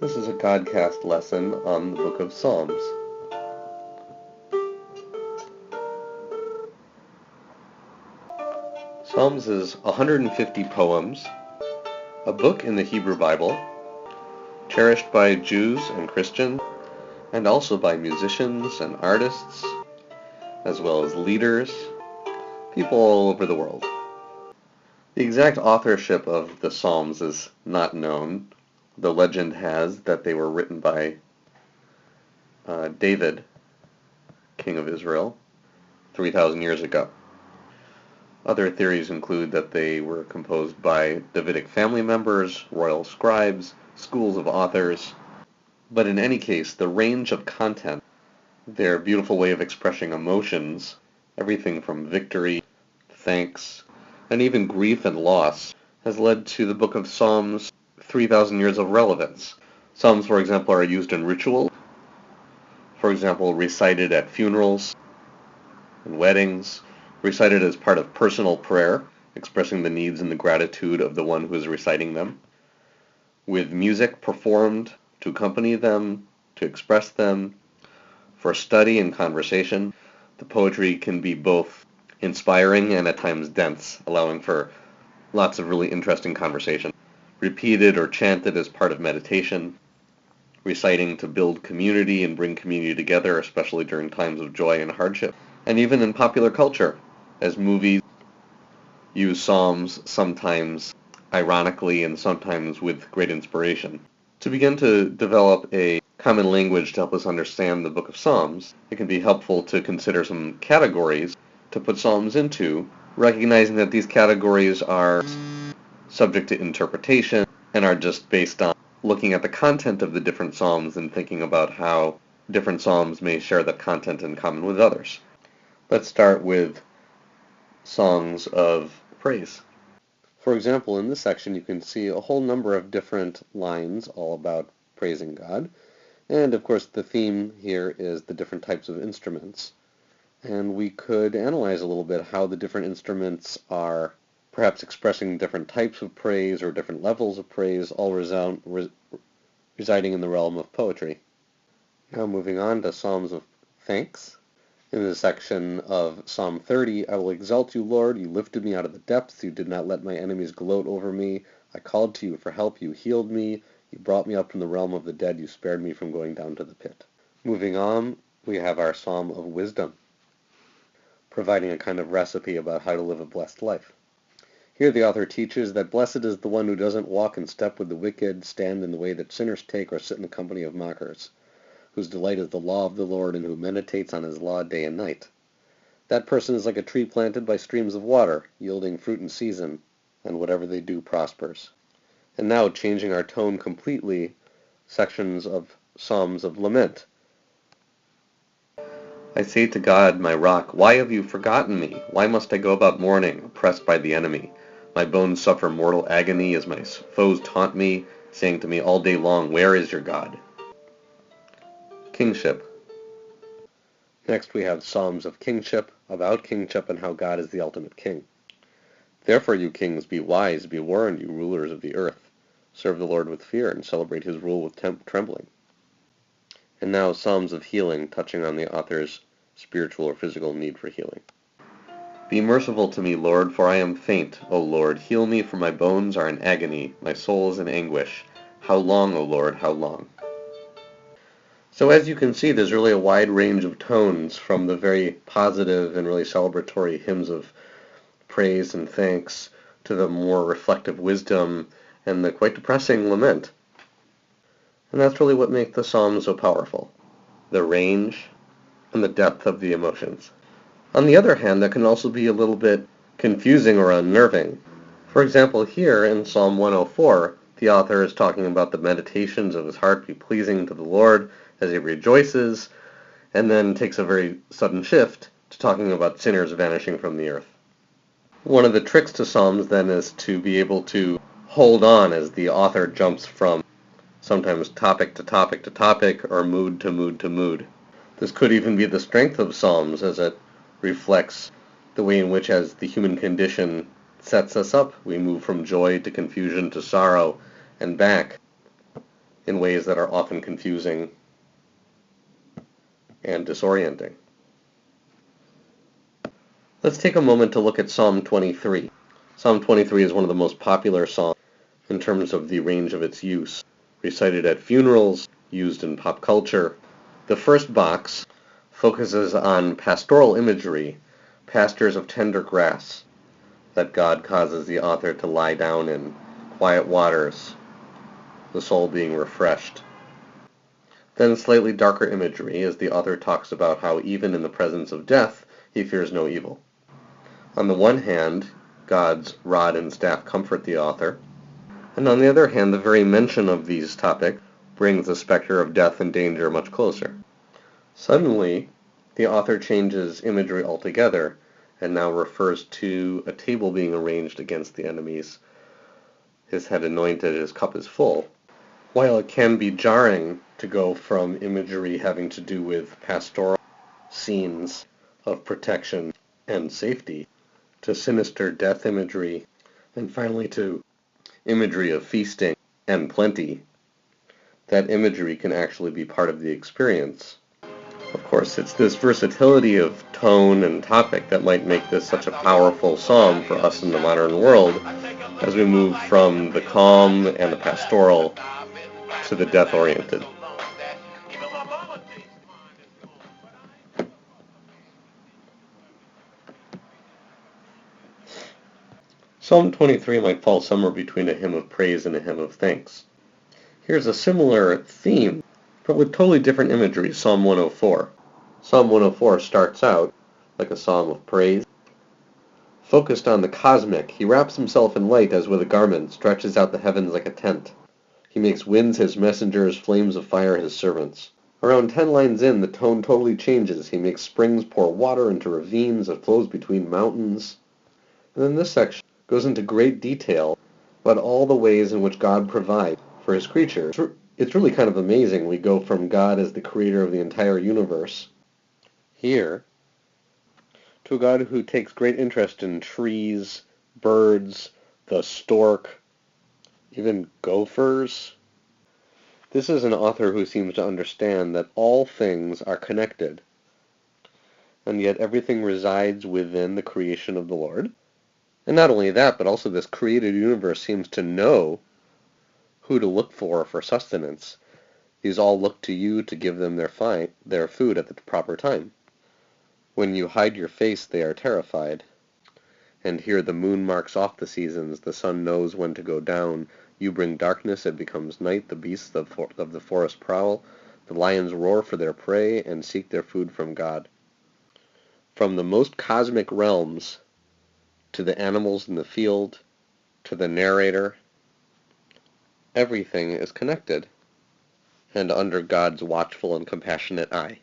This is a g-dcast lesson on the book of Psalms. Psalms is 150 poems, a book in the Hebrew Bible, cherished by Jews and Christians, and also by musicians and artists, as well as leaders, people all over the world. The exact authorship of the Psalms is not known. The legend has that they were written by David, king of Israel, 3,000 years ago. Other theories include that they were composed by Davidic family members, royal scribes, schools of authors. But in any case, the range of content, their beautiful way of expressing emotions, everything from victory, thanks, and even grief and loss, has led to the book of Psalms 3,000 years of relevance. Psalms, for example, are used in ritual, for example, recited at funerals and weddings, recited as part of personal prayer, expressing the needs and the gratitude of the one who is reciting them, with music performed to accompany them, to express them, for study and conversation. The poetry can be both inspiring and at times dense, allowing for lots of really interesting conversation. Repeated or chanted as part of meditation, reciting to build community and bring community together, especially during times of joy and hardship. And even in popular culture, as movies use psalms sometimes ironically and sometimes with great inspiration. To begin to develop a common language to help us understand the book of Psalms, it can be helpful to consider some categories to put psalms into, recognizing that these categories are subject to interpretation and are just based on looking at the content of the different psalms and thinking about how different psalms may share that content in common with others. Let's start with songs of praise. For example, in this section you can see a whole number of different lines all about praising God. And of course the theme here is the different types of instruments. And we could analyze a little bit how the different instruments are perhaps expressing different types of praise or different levels of praise, all residing in the realm of poetry. Now moving on to Psalms of Thanks. In the section of Psalm 30, I will exalt you, Lord. You lifted me out of the depths. You did not let my enemies gloat over me. I called to you for help. You healed me. You brought me up from the realm of the dead. You spared me from going down to the pit. Moving on, we have our Psalm of Wisdom, providing a kind of recipe about how to live a blessed life. Here the author teaches that blessed is the one who doesn't walk in step with the wicked, stand in the way that sinners take, or sit in the company of mockers, whose delight is the law of the Lord, and who meditates on his law day and night. That person is like a tree planted by streams of water, yielding fruit in season, and whatever they do prospers. And now, changing our tone completely, sections of Psalms of Lament. I say to God, my rock, why have you forgotten me? Why must I go about mourning, oppressed by the enemy? My bones suffer mortal agony as my foes taunt me, saying to me all day long, where is your God? Kingship. Next we have Psalms of Kingship, about kingship and how God is the ultimate king. Therefore, you kings, be wise, be warned, you rulers of the earth. Serve the Lord with fear and celebrate his rule with trembling. And now Psalms of Healing, touching on the author's spiritual or physical need for healing. Be merciful to me, Lord, for I am faint. O Lord, heal me, for my bones are in agony. My soul is in anguish. How long, O Lord, how long? So as you can see, there's really a wide range of tones, from the very positive and really celebratory hymns of praise and thanks to the more reflective wisdom and the quite depressing lament. And that's really what makes the Psalms so powerful, the range and the depth of the emotions. On the other hand, that can also be a little bit confusing or unnerving. For example, here in Psalm 104, the author is talking about the meditations of his heart be pleasing to the Lord as he rejoices, and then takes a very sudden shift to talking about sinners vanishing from the earth. One of the tricks to Psalms then is to be able to hold on as the author jumps from sometimes topic to topic to topic, or mood to mood to mood. This could even be the strength of Psalms, as it reflects the way in which, as the human condition sets us up, we move from joy to confusion to sorrow and back. in ways that are often confusing and disorienting. Let's take a moment to look at Psalm 23. Psalm 23 is one of the most popular psalms in terms of the range of its use. Recited at funerals, used in pop culture. The first box focuses on pastoral imagery, pastures of tender grass, that God causes the author to lie down in, quiet waters, the soul being refreshed. Then slightly darker imagery as the author talks about how even in the presence of death, he fears no evil. On the one hand, God's rod and staff comfort the author, and on the other hand, the very mention of these topics brings the specter of death and danger much closer. Suddenly, the author changes imagery altogether and now refers to a table being arranged against the enemies, his head anointed, his cup is full. While it can be jarring to go from imagery having to do with pastoral scenes of protection and safety to sinister death imagery, and finally to imagery of feasting and plenty, that imagery can actually be part of the experience. Of course, it's this versatility of tone and topic that might make this such a powerful psalm for us in the modern world as we move from the calm and the pastoral to the death-oriented. Psalm 23 might fall somewhere between a hymn of praise and a hymn of thanks. Here's a similar theme, but with totally different imagery, Psalm 104. Psalm 104 starts out like a psalm of praise. Focused on the cosmic, he wraps himself in light as with a garment, stretches out the heavens like a tent. He makes winds his messengers, flames of fire his servants. Around 10 lines in, the tone totally changes. He makes springs pour water into ravines that flows between mountains. And then this section goes into great detail about all the ways in which God provides for his creatures. It's really kind of amazing. We go from God as the creator of the entire universe here to a God who takes great interest in trees, birds, the stork, even gophers. This is an author who seems to understand that all things are connected, and yet everything resides within the creation of the Lord. And not only that, but also this created universe seems to know who to look for sustenance. These all look to you to give them their food at the proper time. When you hide your face, they are terrified. And here the moon marks off the seasons, the sun knows when to go down. You bring darkness, it becomes night, the beasts of the forest prowl. The lions roar for their prey and seek their food from God. From the most cosmic realms to the animals in the field, to the narrator, everything is connected and under God's watchful and compassionate eye.